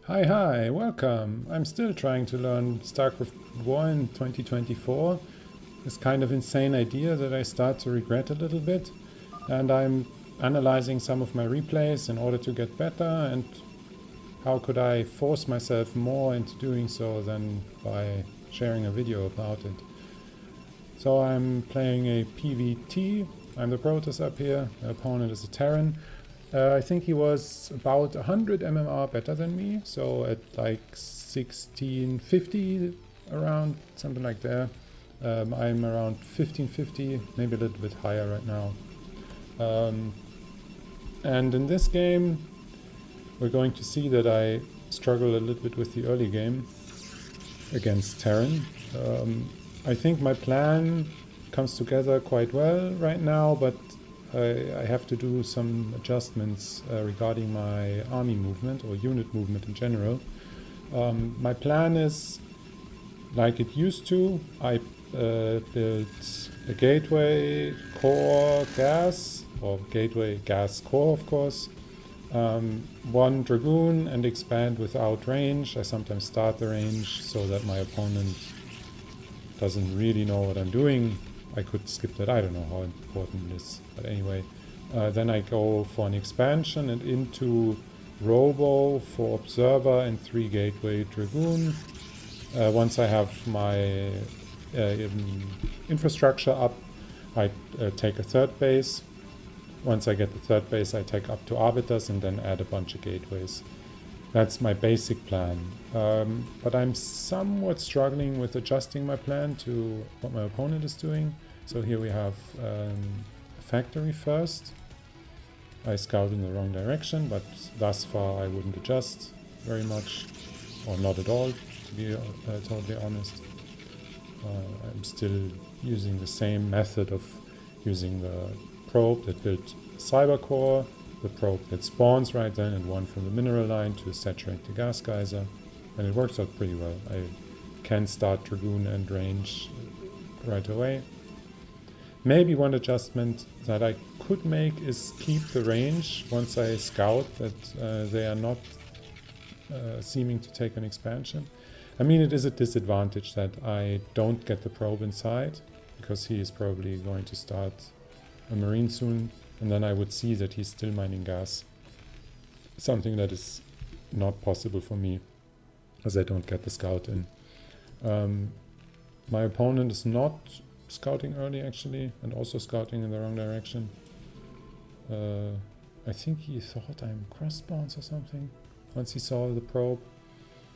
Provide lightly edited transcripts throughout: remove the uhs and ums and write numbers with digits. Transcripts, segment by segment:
Hi, welcome. I'm still trying to learn StarCraft War in 2024. This kind of insane idea that I start to regret a little bit. And I'm analyzing some of my replays in order to get better. And how could I force myself more into doing so than by sharing a video about it? So I'm playing a PvT. I'm the Protoss up here. My opponent is a Terran. I think he was about 100 MMR better than me, so at like 1650 around, something like that. I'm around 1550, maybe a little bit higher right now. And in this game, we're going to see that I struggle a little bit with the early game against Terran. I think my plan comes together quite well right now, but I have to do some adjustments regarding my army movement or unit movement in general. My plan is like it used to. I built a gateway core gas, or gateway gas core, of course. One Dragoon and expand without range. I sometimes start the range so that my opponent doesn't really know what I'm doing. I could skip that, I don't know how important it is, but anyway. Then I go for an expansion and into Robo for Observer and 3 Gateway Dragoon. Once I have my infrastructure up, I take a third base. Once I get the third base, I take up to Arbiters and then add a bunch of gateways. That's my basic plan. But I'm somewhat struggling with adjusting my plan to what my opponent is doing. So here we have a factory first. I scout in the wrong direction, but thus far I wouldn't adjust very much, or not at all, to be totally honest. I'm still using the same method of using the probe that built Cybercore, the probe that spawns right then, and one from the mineral line to saturate the gas geyser, and it works out pretty well. I can start Dragoon and range right away. Maybe one adjustment that I could make is keep the range once I scout that they are not seeming to take an expansion. I mean, it is a disadvantage that I don't get the probe inside, because he is probably going to start a marine soon, and then I would see that he's still mining gas. Something that is not possible for me, as I don't get the scout in. My opponent is not scouting early, actually, and also scouting in the wrong direction. I think he thought I'm cross spawns or something. Once he saw the probe,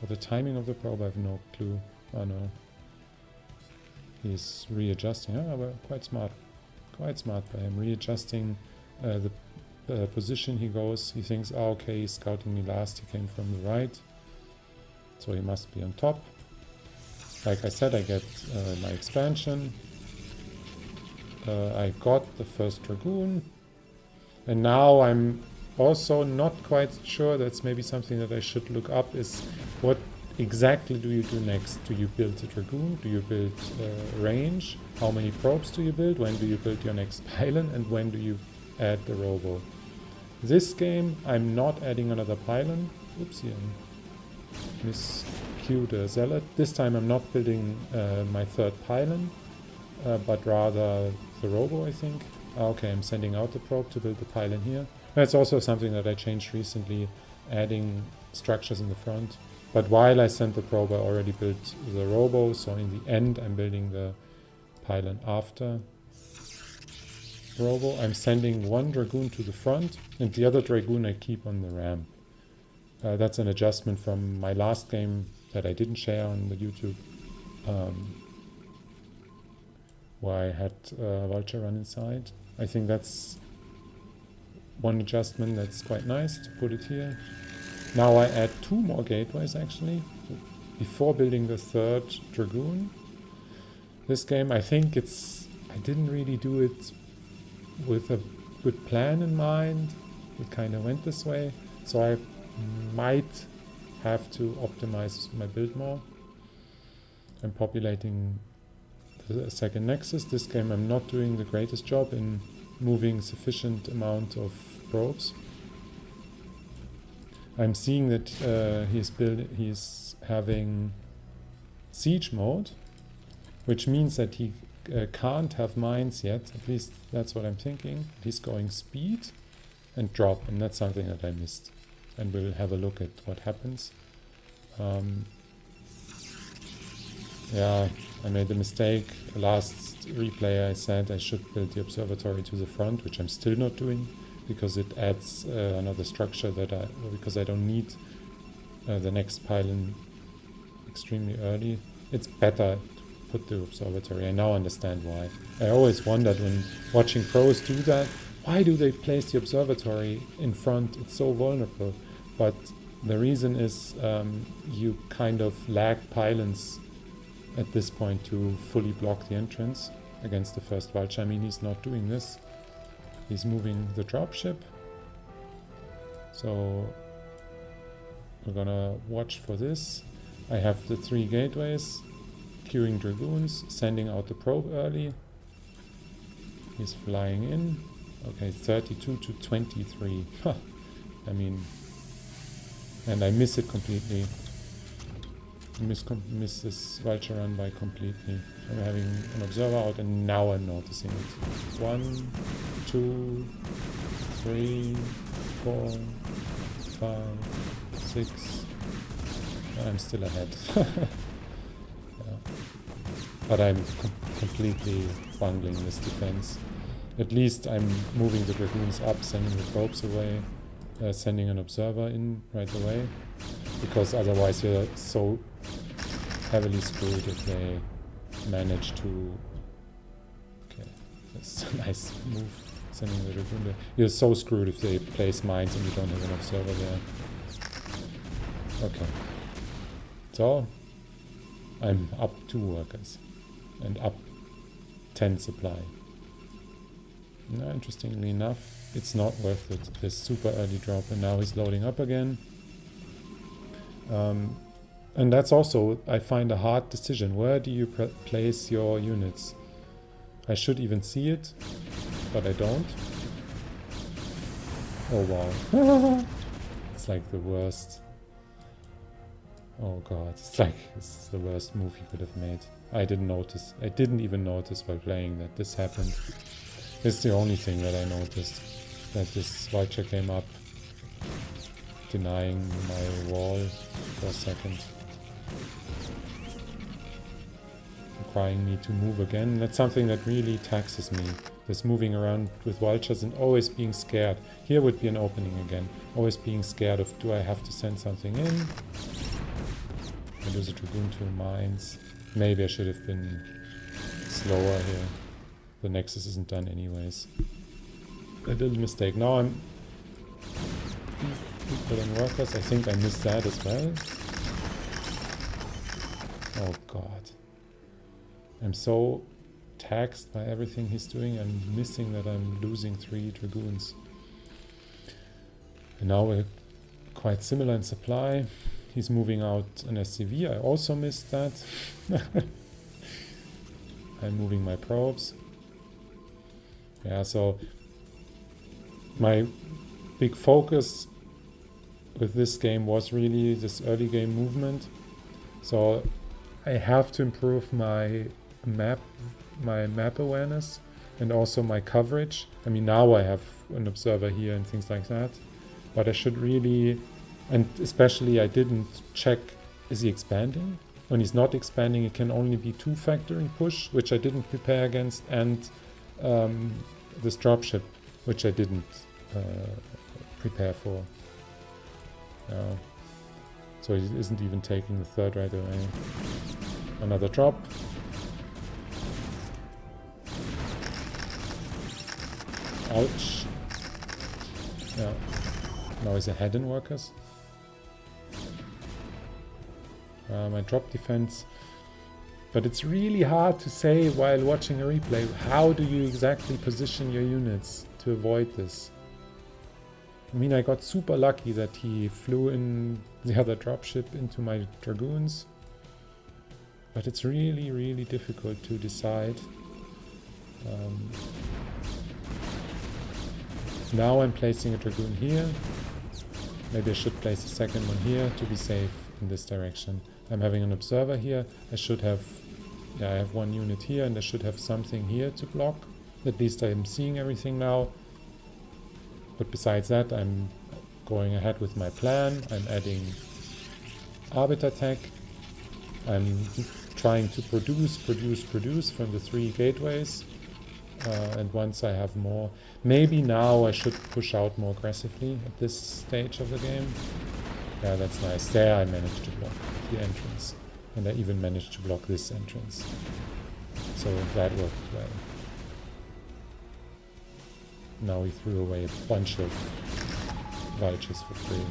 or the timing of the probe, I have no clue. Oh no. He's readjusting. Oh, well, quite smart. Quite smart by him. Readjusting the position he goes. He thinks, oh, okay, he's scouting me last. He came from the right, so he must be on top. Like I said, I get my expansion. I got the first Dragoon. And now I'm also not quite sure, that's maybe something that I should look up, is what exactly do you do next? Do you build a Dragoon? Do you build range? How many probes do you build? When do you build your next pylon? And when do you add the robo? This game, I'm not adding another pylon. Oopsie, I miscued a zealot. This time I'm not building my third pylon, but rather the robo, I think. Okay, I'm sending out the probe to build the pylon here. That's also something that I changed recently, adding structures in the front. But while I sent the probe, I already built the robo, so in the end I'm building the pylon after robo. I'm sending one Dragoon to the front, and the other Dragoon I keep on the ramp. That's an adjustment from my last game that I didn't share on the YouTube, where I had Vulture run inside. I think that's one adjustment that's quite nice to put it here. Now I add 2 more gateways, actually, before building the third Dragoon. This game, I think I didn't really do it with a good plan in mind. It kind of went this way, so I might have to optimize my build more. I'm populating the second nexus. This game I'm not doing the greatest job in moving sufficient amount of probes. I'm seeing that he's having siege mode, which means that he can't have mines yet. At least that's what I'm thinking. He's going speed and drop, and that's something that I missed. And we'll have a look at what happens. Yeah, I made a mistake. Last replay I said I should build the observatory to the front, which I'm still not doing, because it adds another structure because I don't need the next pylon extremely early. It's better to put the observatory. I now understand why. I always wondered when watching pros do that, why do they place the observatory in front? It's so vulnerable. But the reason is you kind of lag pylons at this point to fully block the entrance against the first vulture. I mean, he's not doing this. He's moving the dropship. So we're gonna watch for this. I have the 3 gateways, queuing dragoons, sending out the probe early. He's flying in. Okay, 32 to 23. I mean, and I miss it completely. Miss this vulture run by completely. I'm having an observer out and now I'm noticing it. 1, 2, 3, 4, 5, 6. I'm still ahead. Yeah. But I'm completely bungling this defense. At least I'm moving the dragoons up, sending the probes away, sending an observer in right away. Because otherwise you're so heavily screwed if they manage to... Okay, that's a nice move, sending the dragoon there. You're so screwed if they place mines and you don't have an observer there. Okay. So, I'm up 2 workers and up 10 supply. Now, interestingly enough, it's not worth it, this super early drop, and now he's loading up again. And that's also, I find, a hard decision. Where do you place your units? I should even see it, but I don't. Oh wow. It's like the worst. Oh god, it's the worst move he could have made. I didn't notice. I didn't even notice while playing that this happened. It's the only thing that I noticed. That this vulture came up, denying my wall for a second. Requiring me to move again. That's something that really taxes me. This moving around with vultures and always being scared. Here would be an opening again. Always being scared of, do I have to send something in? I lose a dragoon to mines. Maybe I should have been slower here. The nexus isn't done anyways. A little mistake. Now I'm putting workers. I think I missed that as well. Oh god. I'm so taxed by everything he's doing. I'm missing that I'm losing 3 dragoons. And now we're quite similar in supply. He's moving out an SCV. I also missed that. I'm moving my probes. Yeah, so my big focus with this game was really this early game movement. So I have to improve my map awareness and also my coverage. I mean, now I have an observer here and things like that, but I should really, and especially I didn't check, is he expanding? When he's not expanding, it can only be 2 factoring push, which I didn't prepare against, and this dropship, which I didn't prepare for. So he isn't even taking the 3rd right away. Another drop. Ouch. Yeah. Now he's ahead in workers. My drop defense. But it's really hard to say while watching a replay. How do you exactly position your units to avoid this? I mean, I got super lucky that he flew in the other dropship into my dragoons. But it's really, really difficult to decide. Now I'm placing a dragoon here. Maybe I should place a second one here to be safe in this direction. I'm having an observer here. I should have, yeah, I have one unit here and I should have something here to block. At least I'm seeing everything now. But besides that, I'm going ahead with my plan. I'm adding arbiter tech. I'm trying to produce from the 3 gateways. And once I have more, maybe now I should push out more aggressively at this stage of the game. Yeah, that's nice. There I managed to block the entrance. And I even managed to block this entrance. So that worked well. Now we threw away a bunch of vultures for free.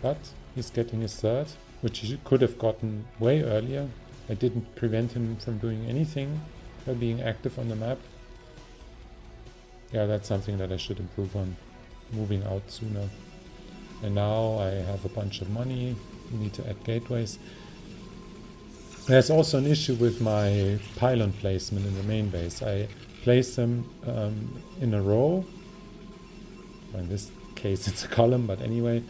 But he's getting his third, which he could have gotten way earlier. I didn't prevent him from doing anything by being active on the map. Yeah, that's something that I should improve on, moving out sooner. And now I have a bunch of money, need to add gateways. There's also an issue with my pylon placement in the main base. I place them in a row. Well, in this case it's a column, but anyway.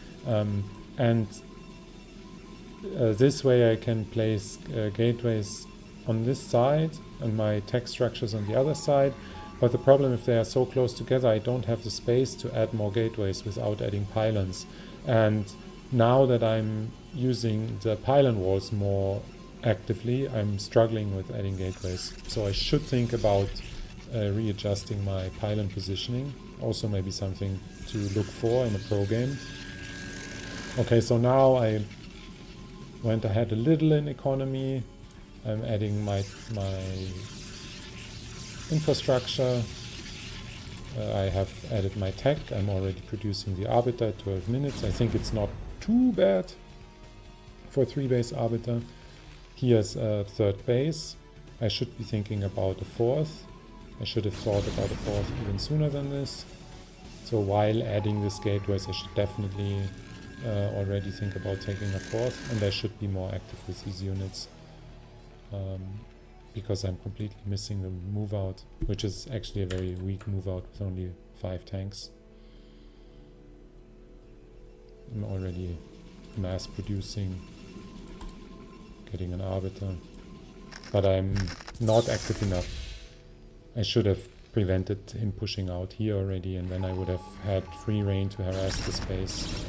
This way I can place gateways on this side and my tech structures on the other side. But the problem, if they are so close together, I don't have the space to add more gateways without adding pylons. And now that I'm using the pylon walls more actively, I'm struggling with adding gateways. So I should think about readjusting my pylon positioning. Also maybe something to look for in a pro game. Okay, so now I went ahead a little in economy. I'm adding my infrastructure. I have added my tech. I'm already producing the arbiter at 12 minutes. I think it's not too bad for 3-base arbiter. Here's a 3rd base. I should be thinking about a 4th. I should have thought about a 4th even sooner than this. So while adding this gateways, I should definitely already think about taking a 4th, and I should be more active with these units because I'm completely missing the move out, which is actually a very weak move out with only 5 tanks. I'm already mass producing, getting an arbiter, but I'm not active enough. I should have prevented him pushing out here already, and then I would have had free reign to harass the space.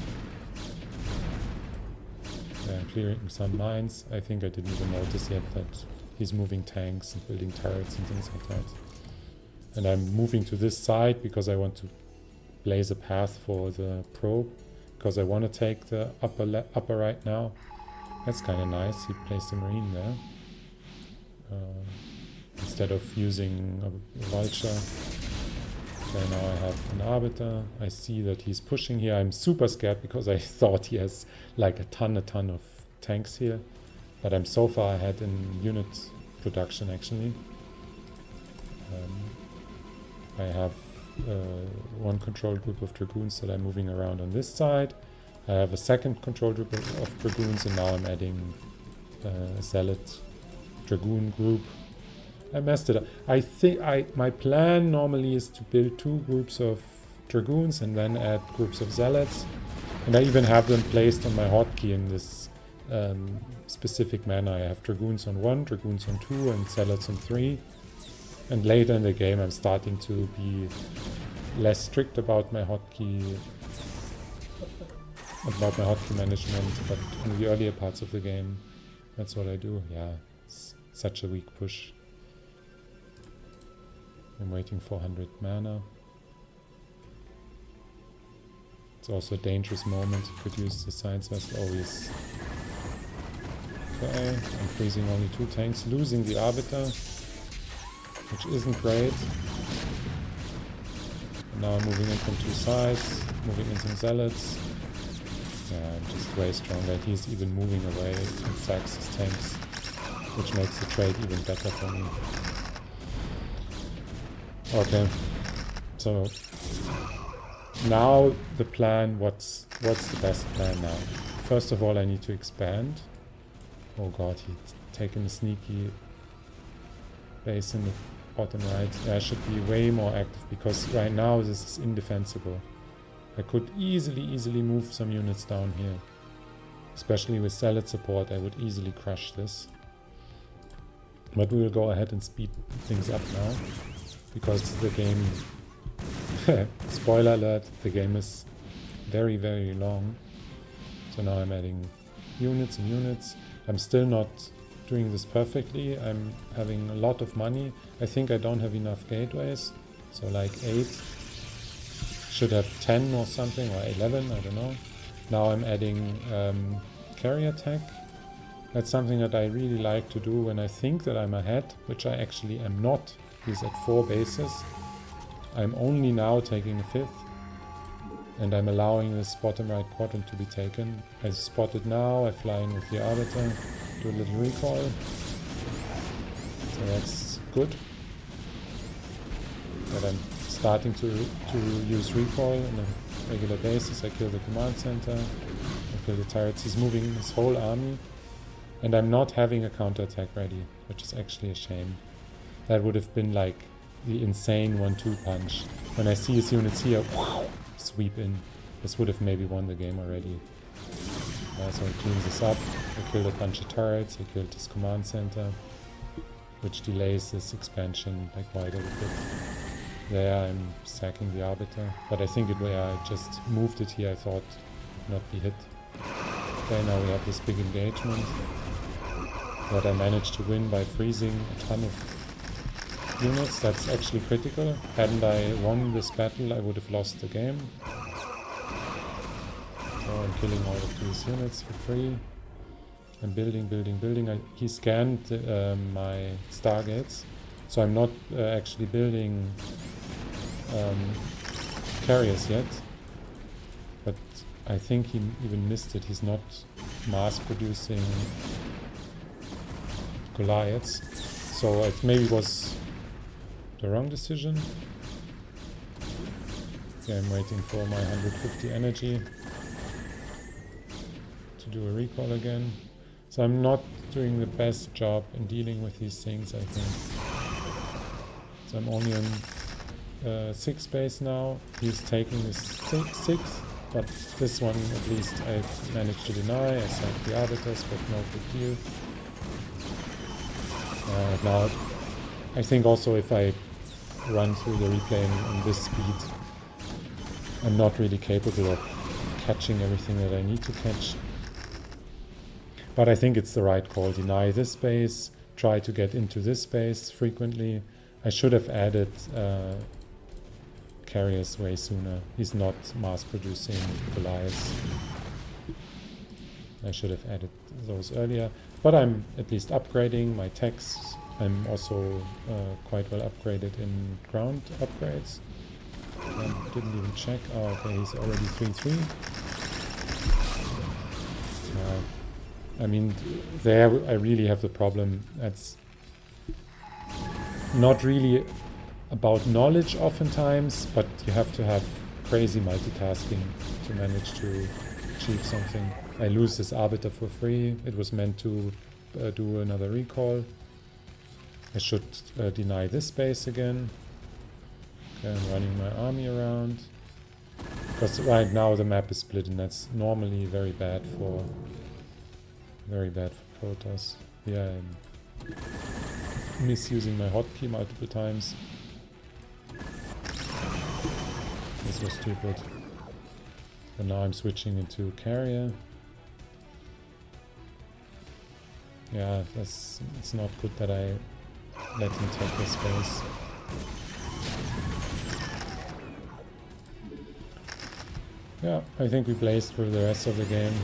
Clearing some mines. I think I didn't even notice yet that he's moving tanks and building turrets and things like that. And I'm moving to this side because I want to blaze a path for the probe, because I want to take the upper right now. That's kind of nice. He placed a marine there instead of using a vulture. Okay, now I have an arbiter. I see that he's pushing here. I'm super scared because I thought he has like a ton of tanks here. But I'm so far ahead in unit production actually. I have one control group of dragoons that I'm moving around on this side. I have a second control group of dragoons, and now I'm adding a zealot dragoon group. I messed it up. I think my plan normally is to build 2 groups of dragoons and then add groups of zealots. And I even have them placed on my hotkey in this specific manner. I have dragoons on 1, dragoons on 2, and zealots on 3. And later in the game I'm starting to be less strict about my hotkey management, but in the earlier parts of the game that's what I do. Yeah, it's such a weak push. I'm waiting for 100 mana. It's also a dangerous moment to produce the science vessel. Oh, yes. Okay, I'm freezing only 2 tanks, losing the arbiter, which isn't great. And now I'm moving in from 2 sides, moving in some zealots. Yeah, I'm just way stronger. He's even moving away and sacks his tanks, which makes the trade even better for me. Okay, so now the plan, what's the best plan now? First of all, I need to expand. Oh god, he's taken a sneaky base in the bottom right. I should be way more active because right now this is indefensible. I could easily move some units down here. Especially with salad support, I would easily crush this. But we will go ahead and speed things up now. Because the game... spoiler alert, the game is very long. So now I'm adding units and units. I'm still not doing this perfectly. I'm having a lot of money. I think I don't have enough gateways. So like 8. Should have 10 or something, or 11, I don't know. Now I'm adding carrier tech. That's something that I really like to do when I think that I'm ahead, which I actually am not. He's at 4 bases. I'm only now taking a 5th. And I'm allowing this bottom right quadrant to be taken. I spot it now, I fly in with the arbiter, do a little recoil. So that's good. But I'm starting to use recoil on a regular basis. I kill the command center, I kill the turrets. He's moving his whole army. And I'm not having a counterattack ready, which is actually a shame. That would have been like the insane 1-2 punch. When I see his units here, sweep in. This would have maybe won the game already. So he cleans this up. I killed a bunch of turrets. I killed his command center, which delays this expansion by quite a bit. There I'm sacking the arbiter, but I think I just moved it here. I thought it would not be hit. Okay, now we have this big engagement that I managed to win by freezing a ton of units. That's actually critical. Hadn't I won this battle, I would have lost the game. So I'm killing all of these units for free. I'm building. He scanned my stargates, so I'm not actually building carriers yet. But I think he even missed it. He's not mass producing Goliaths. So it maybe was the wrong decision. Okay, I'm waiting for my 150 energy to do a recall again. So I'm not doing the best job in dealing with these things, I think. So I'm only on 6 base now. He's taking this 6, but this one at least I managed to deny. I sacked the arbiters, but no big deal. Now I think also if I run through the replay on this speed, I'm not really capable of catching everything that I need to catch. But I think it's the right call. Deny this space, try to get into this space frequently. I should have added carriers way sooner. He's not mass producing Goliaths. I should have added those earlier. But I'm at least upgrading my techs. I'm also quite well upgraded in ground upgrades. Didn't even check. Oh, okay, he's already 3-3. I mean, there I really have the problem. That's not really about knowledge oftentimes, but you have to have crazy multitasking to manage to achieve something. I lose this arbiter for free. It was meant to do another recall. I should deny this space again. Okay, I'm running my army around. Because right now the map is split, and that's normally very bad for Protoss. Yeah, I'm misusing my hotkey multiple times. This was stupid. And now I'm switching into carrier. Yeah, it's not good that I let him take this space. Yeah, I think we blazed through the rest of the game,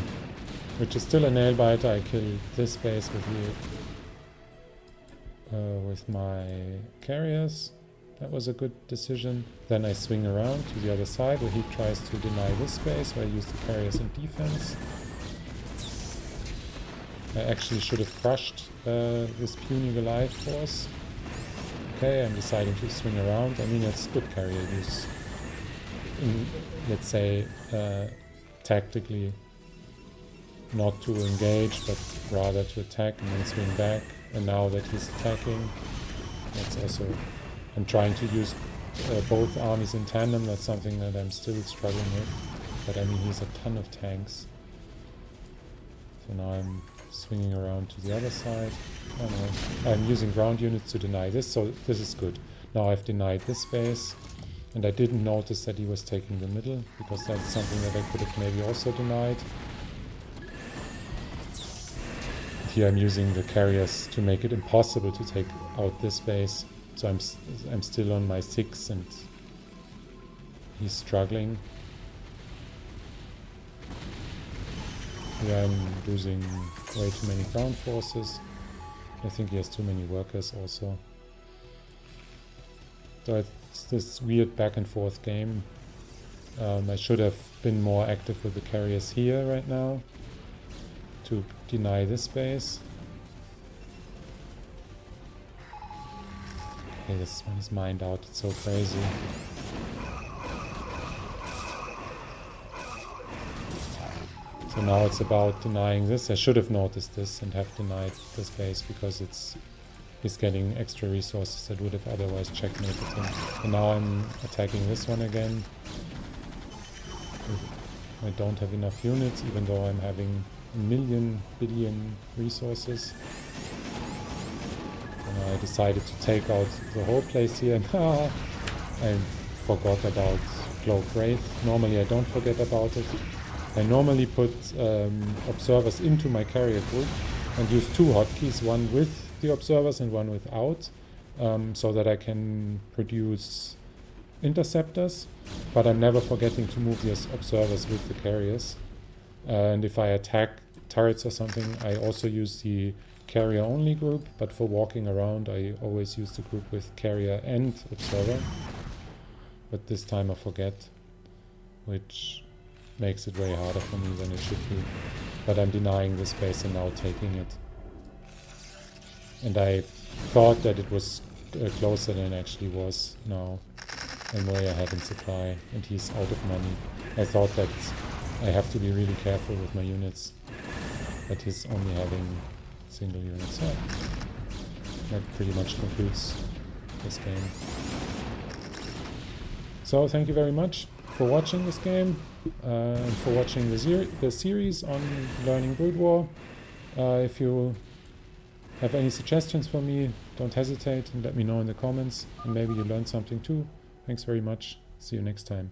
which is still a nail biter. I killed this space with my carriers. That was a good decision. Then I swing around to the other side where he tries to deny this space, where I use the carriers in defense. I actually should have crushed this puny Goliath force. Okay, I'm deciding to swing around. I mean, it's good carrier use. Let's say tactically, not to engage, but rather to attack and then swing back. And now that he's attacking, that's also I'm trying to use both armies in tandem. That's something that I'm still struggling with. But I mean, he's a ton of tanks. So now I'm swinging around to the other side. Oh no, I'm using ground units to deny this, so this is good. Now I've denied this space, and I didn't notice that he was taking the middle, because that's something that I could have maybe also denied. Here I'm using the carriers to make it impossible to take out this base. So I'm still on my 6 and he's struggling. Here I'm losing way too many ground forces. I think he has too many workers also. So it's this weird back and forth game. I should have been more active with the carriers here right now to deny this space. Okay, this one is mined out, it's so crazy. So now it's about denying this. I should have noticed this and have denied the space, because he's getting extra resources that would have otherwise checkmated him. And now I'm attacking this one again. I don't have enough units, even though I'm having a billion resources. And I decided to take out the whole place here. I forgot about Cloak Wraith. Normally I don't forget about it. I normally put observers into my carrier group and use 2 hotkeys, one with the observers and one without, so that I can produce interceptors, but I'm never forgetting to move these observers with the carriers. And if I attack turrets or something, I also use the carrier only group, but for walking around I always use the group with carrier and observer. But this time I forget, which makes it way harder for me than it should be. But I'm denying the space and now taking it. And I thought that it was closer than it actually was now. I'm way ahead in supply and he's out of money. I thought that I have to be really careful with my units, but he's only having single units. So that pretty much concludes this game. So thank you very much for watching this game and for watching the series on learning Broodwar. If you have any suggestions for me, don't hesitate and let me know in the comments, and maybe you learned something too. Thanks very much. See you next time.